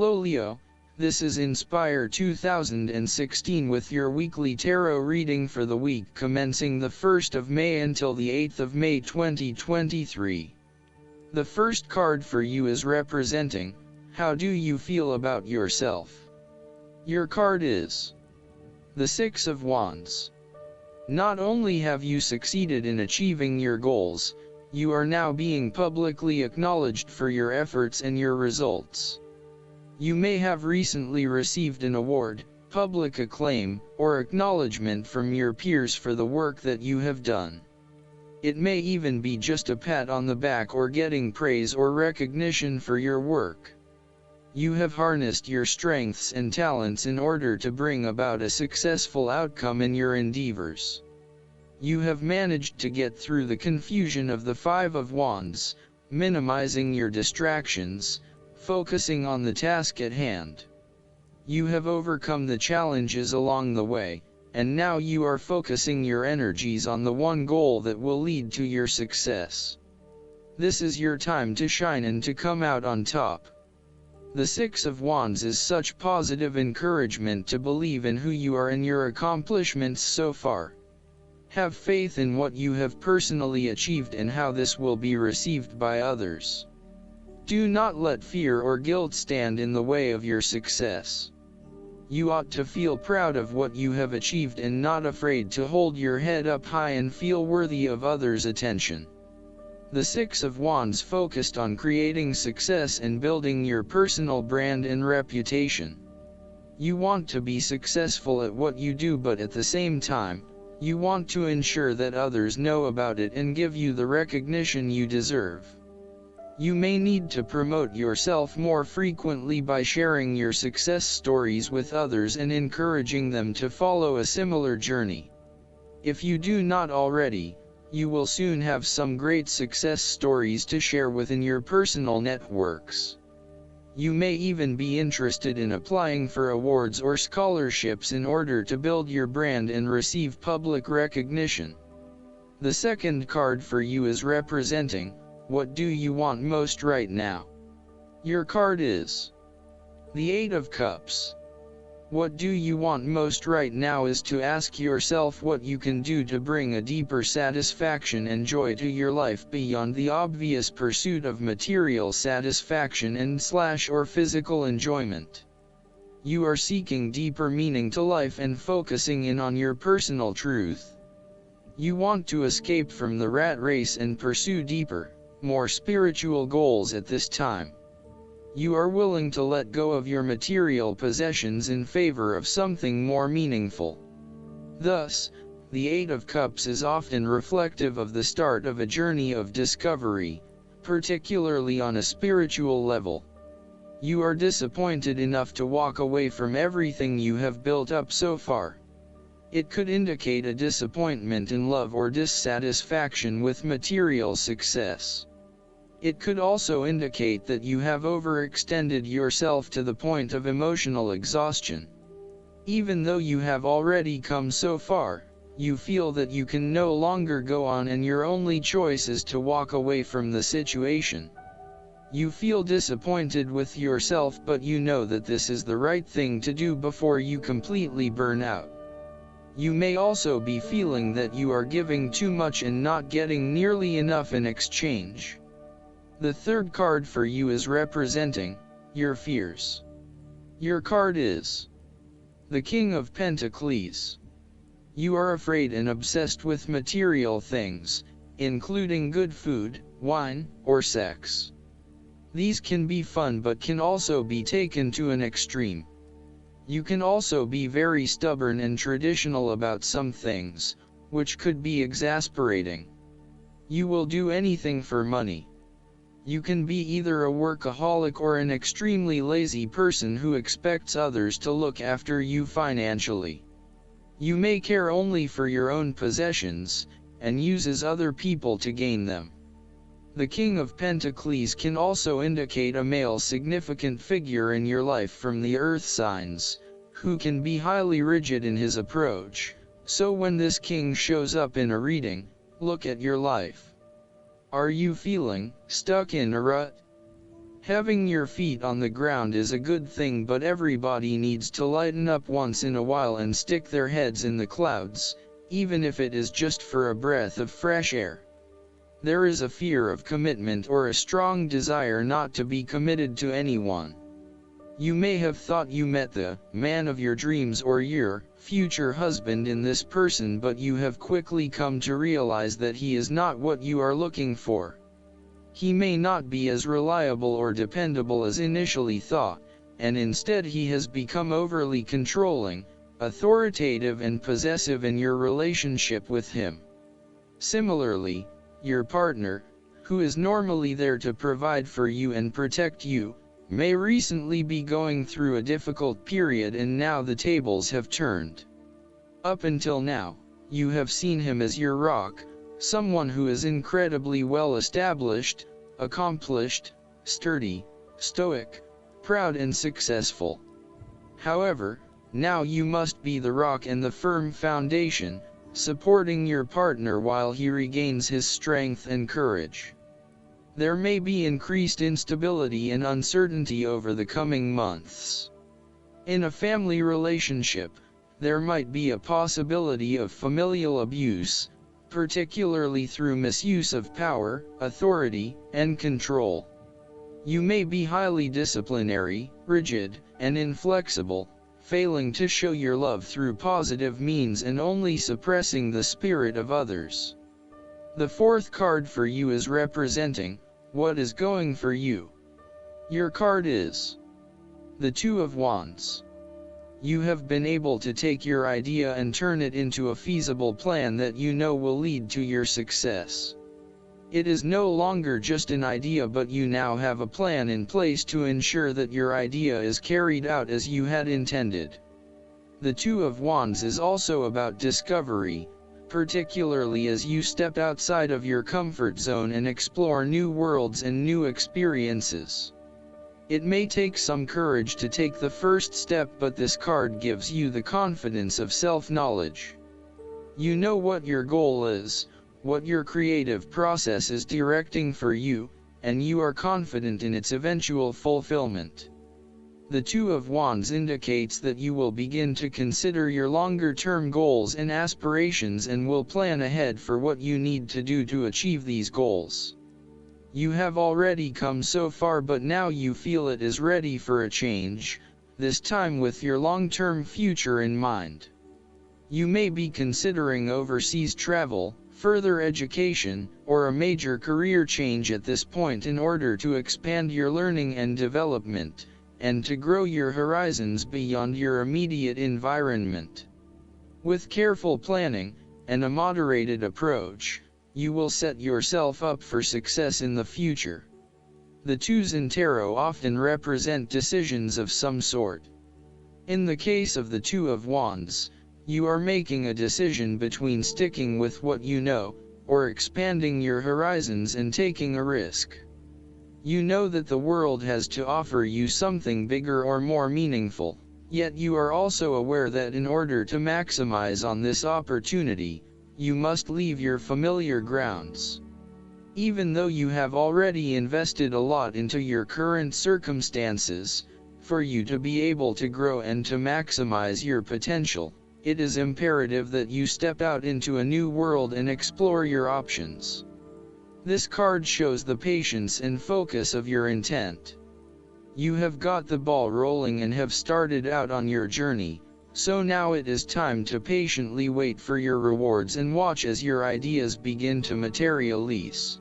Hello Leo, this is Inspire 2016 with your weekly tarot reading for the week commencing the 1st of May until the 8th of May 2023. The first card for you is representing, how do you feel about yourself? Your card is the Six of Wands. Not only have you succeeded in achieving your goals, you are now being publicly acknowledged for your efforts and your results. You may have recently received an award, public acclaim, or acknowledgement from your peers for the work that you have done. It may even be just a pat on the back or getting praise or recognition for your work. You have harnessed your strengths and talents in order to bring about a successful outcome in your endeavors. You have managed to get through the confusion of the Five of Wands, minimizing your distractions, focusing on the task at hand. You have overcome the challenges along the way, and now you are focusing your energies on the one goal that will lead to your success. This is your time to shine and to come out on top. The Six of Wands is such positive encouragement to believe in who you are and your accomplishments so far. Have faith in what you have personally achieved and how this will be received by others. Do not let fear or guilt stand in the way of your success. You ought to feel proud of what you have achieved and not afraid to hold your head up high and feel worthy of others' attention. The Six of Wands focused on creating success and building your personal brand and reputation. You want to be successful at what you do, but at the same time, you want to ensure that others know about it and give you the recognition you deserve. You may need to promote yourself more frequently by sharing your success stories with others and encouraging them to follow a similar journey. If you do not already, you will soon have some great success stories to share within your personal networks. You may even be interested in applying for awards or scholarships in order to build your brand and receive public recognition. The second card for you is representing, what do you want most right now? Your card is the Eight of Cups. What do you want most right now is to ask yourself what you can do to bring a deeper satisfaction and joy to your life beyond the obvious pursuit of material satisfaction and/or physical enjoyment. You are seeking deeper meaning to life and focusing in on your personal truth. You want to escape from the rat race and pursue deeper, more spiritual goals at this time. You are willing to let go of your material possessions in favor of something more meaningful. Thus, the Eight of Cups is often reflective of the start of a journey of discovery, particularly on a spiritual level. You are disappointed enough to walk away from everything you have built up so far. It could indicate a disappointment in love or dissatisfaction with material success. It could also indicate that you have overextended yourself to the point of emotional exhaustion. Even though you have already come so far, you feel that you can no longer go on and your only choice is to walk away from the situation. You feel disappointed with yourself, but you know that this is the right thing to do before you completely burn out. You may also be feeling that you are giving too much and not getting nearly enough in exchange. The third card for you is representing your fears. Your card is the King of Pentacles. You are afraid and obsessed with material things, including good food, wine, or sex. These can be fun but can also be taken to an extreme. You can also be very stubborn and traditional about some things, which could be exasperating. You will do anything for money. You can be either a workaholic or an extremely lazy person who expects others to look after you financially. You may care only for your own possessions, and uses other people to gain them. The King of Pentacles can also indicate a male significant figure in your life from the earth signs, who can be highly rigid in his approach, so when this king shows up in a reading, look at your life. Are you feeling stuck in a rut? Having your feet on the ground is a good thing, but everybody needs to lighten up once in a while and stick their heads in the clouds, even if it is just for a breath of fresh air. There is a fear of commitment or a strong desire not to be committed to anyone. You may have thought you met the man of your dreams or your future husband in this person, but you have quickly come to realize that he is not what you are looking for. He may not be as reliable or dependable as initially thought, and instead he has become overly controlling, authoritative and possessive in your relationship with him. Similarly, your partner, who is normally there to provide for you and protect you, may recently be going through a difficult period, and now the tables have turned. Up until now, you have seen him as your rock, someone who is incredibly well established, accomplished, sturdy, stoic, proud and successful. However, now you must be the rock and the firm foundation, supporting your partner while he regains his strength and courage. There may be increased instability and uncertainty over the coming months. In a family relationship, there might be a possibility of familial abuse, particularly through misuse of power, authority, and control. You may be highly disciplinary, rigid, and inflexible, failing to show your love through positive means and only suppressing the spirit of others. The fourth card for you is representing what is going for you. Your card is the Two of Wands. You have been able to take your idea and turn it into a feasible plan that you know will lead to your success. It is no longer just an idea, but you now have a plan in place to ensure that your idea is carried out as you had intended. The Two of Wands is also about discovery, particularly as you step outside of your comfort zone and explore new worlds and new experiences. It may take some courage to take the first step, but this card gives you the confidence of self-knowledge. You know what your goal is, what your creative process is directing for you, and you are confident in its eventual fulfillment. The Two of Wands indicates that you will begin to consider your longer-term goals and aspirations and will plan ahead for what you need to do to achieve these goals. You have already come so far, but now you feel it is ready for a change, this time with your long-term future in mind. You may be considering overseas travel, further education, or a major career change at this point in order to expand your learning and development, and to grow your horizons beyond your immediate environment. With careful planning, and a moderated approach, you will set yourself up for success in the future. The twos in tarot often represent decisions of some sort. In the case of the Two of Wands, you are making a decision between sticking with what you know, or expanding your horizons and taking a risk. You know that the world has to offer you something bigger or more meaningful, yet you are also aware that in order to maximize on this opportunity, you must leave your familiar grounds. Even though you have already invested a lot into your current circumstances, for you to be able to grow and to maximize your potential, it is imperative that you step out into a new world and explore your options. This card shows the patience and focus of your intent. You have got the ball rolling and have started out on your journey, so now it is time to patiently wait for your rewards and watch as your ideas begin to materialize.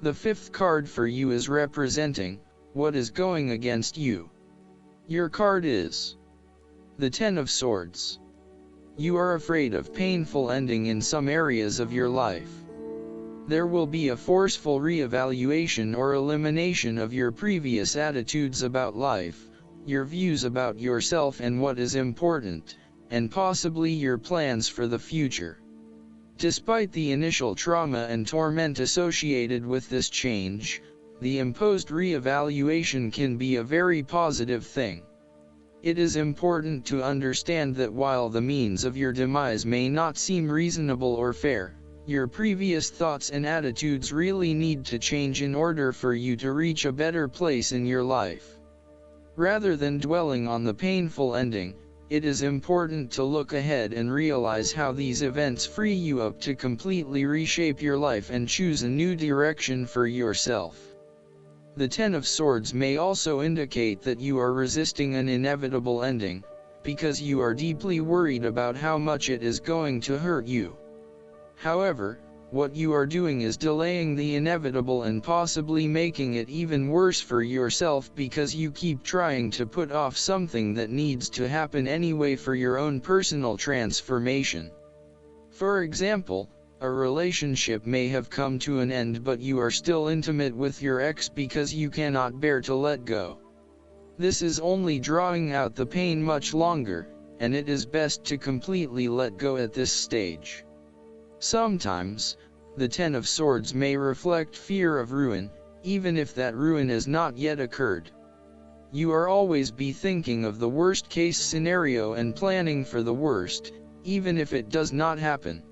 The fifth card for you is representing what is going against you. Your card is the Ten of Swords. You are afraid of painful ending in some areas of your life. There will be a forceful re-evaluation or elimination of your previous attitudes about life, your views about yourself and what is important, and possibly your plans for the future. Despite the initial trauma and torment associated with this change, the imposed re-evaluation can be a very positive thing. It is important to understand that while the means of your demise may not seem reasonable or fair, Your previous thoughts and attitudes really need to change in order for you to reach a better place in your life. Rather than dwelling on the painful ending, it is important to look ahead and realize how these events free you up to completely reshape your life and choose a new direction for yourself. The Ten of Swords may also indicate that you are resisting an inevitable ending, because you are deeply worried about how much it is going to hurt you. However, what you are doing is delaying the inevitable and possibly making it even worse for yourself because you keep trying to put off something that needs to happen anyway for your own personal transformation. For example, a relationship may have come to an end, but you are still intimate with your ex because you cannot bear to let go. This is only drawing out the pain much longer, and it is best to completely let go at this stage. Sometimes, the Ten of Swords may reflect fear of ruin, even if that ruin has not yet occurred. You are always be thinking of the worst case scenario and planning for the worst, even if it does not happen.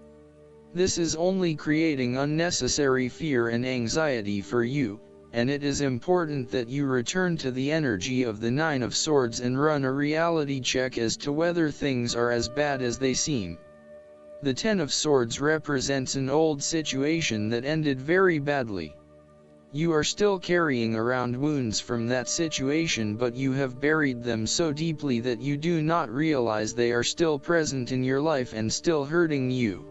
This is only creating unnecessary fear and anxiety for you, and it is important that you return to the energy of the Nine of Swords and run a reality check as to whether things are as bad as they seem. The Ten of Swords represents an old situation that ended very badly. You are still carrying around wounds from that situation, but you have buried them so deeply that you do not realize they are still present in your life and still hurting you.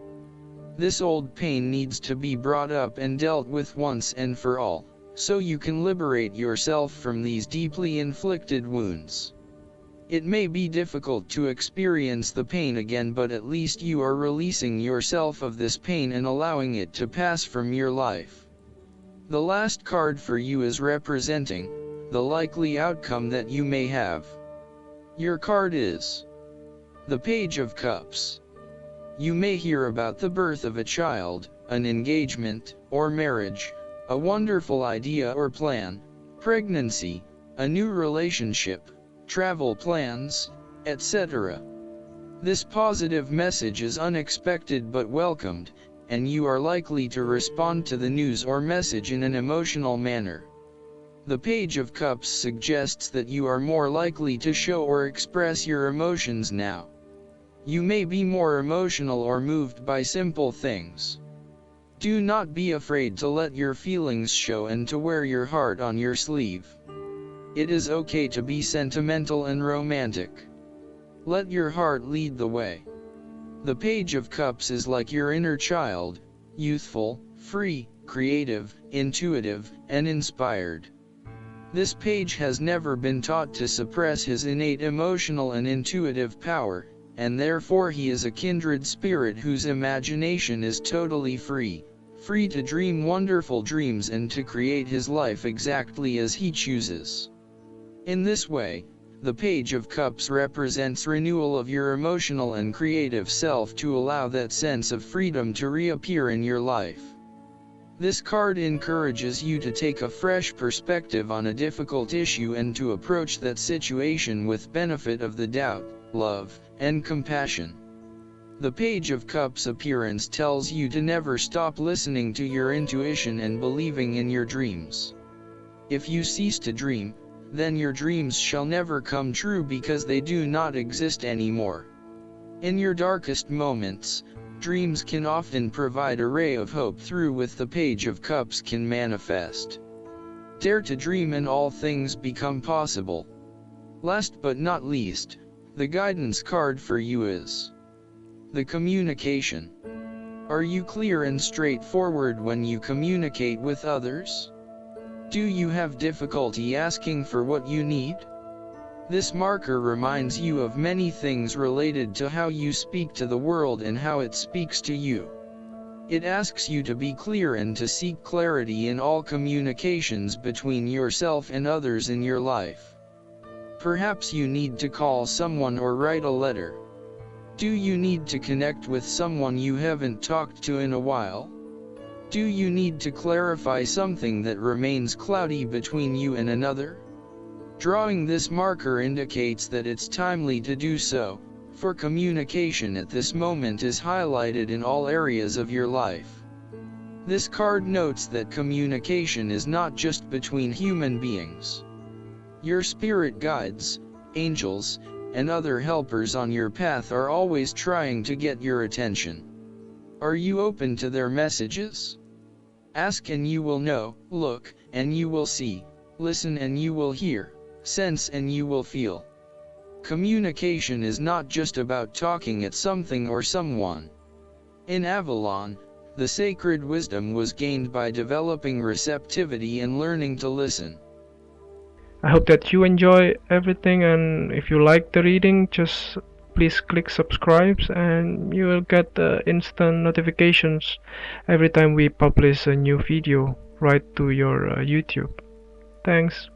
This old pain needs to be brought up and dealt with once and for all, so you can liberate yourself from these deeply inflicted wounds. It may be difficult to experience the pain again, but at least you are releasing yourself of this pain and allowing it to pass from your life. The last card for you is representing the likely outcome that you may have. Your card is the Page of Cups. You may hear about the birth of a child, an engagement, or marriage, a wonderful idea or plan, pregnancy, a new relationship, travel plans, etc. This positive message is unexpected but welcomed, and you are likely to respond to the news or message in an emotional manner. The Page of Cups suggests that you are more likely to show or express your emotions now. You may be more emotional or moved by simple things. Do not be afraid to let your feelings show and to wear your heart on your sleeve. It is okay to be sentimental and romantic. Let your heart lead the way. The Page of Cups is like your inner child, youthful, free, creative, intuitive, and inspired. This page has never been taught to suppress his innate emotional and intuitive power, and therefore he is a kindred spirit whose imagination is totally free to dream wonderful dreams and to create his life exactly as he chooses. In this way, the Page of Cups represents renewal of your emotional and creative self to allow that sense of freedom to reappear in your life. This card encourages you to take a fresh perspective on a difficult issue and to approach that situation with benefit of the doubt, love, and compassion. The Page of Cups appearance tells you to never stop listening to your intuition and believing in your dreams. If you cease to dream, then your dreams shall never come true because they do not exist anymore. In your darkest moments, dreams can often provide a ray of hope through which the Page of Cups can manifest. Dare to dream and all things become possible. Last but not least, the guidance card for you is the Communication. Are you clear and straightforward when you communicate with others? Do you have difficulty asking for what you need? This marker reminds you of many things related to how you speak to the world and how it speaks to you. It asks you to be clear and to seek clarity in all communications between yourself and others in your life. Perhaps you need to call someone or write a letter. Do you need to connect with someone you haven't talked to in a while? Do you need to clarify something that remains cloudy between you and another? Drawing this marker indicates that it's timely to do so, for communication at this moment is highlighted in all areas of your life. This card notes that communication is not just between human beings. Your spirit guides, angels, and other helpers on your path are always trying to get your attention. Are you open to their messages? Ask and you will know, look and you will see, listen and you will hear, sense and you will feel. Communication is not just about talking at something or someone. In Avalon, the sacred wisdom was gained by developing receptivity and learning to listen. I hope that you enjoy everything, and if you like the reading, just please click subscribe and you will get instant notifications every time we publish a new video right to your YouTube. Thanks.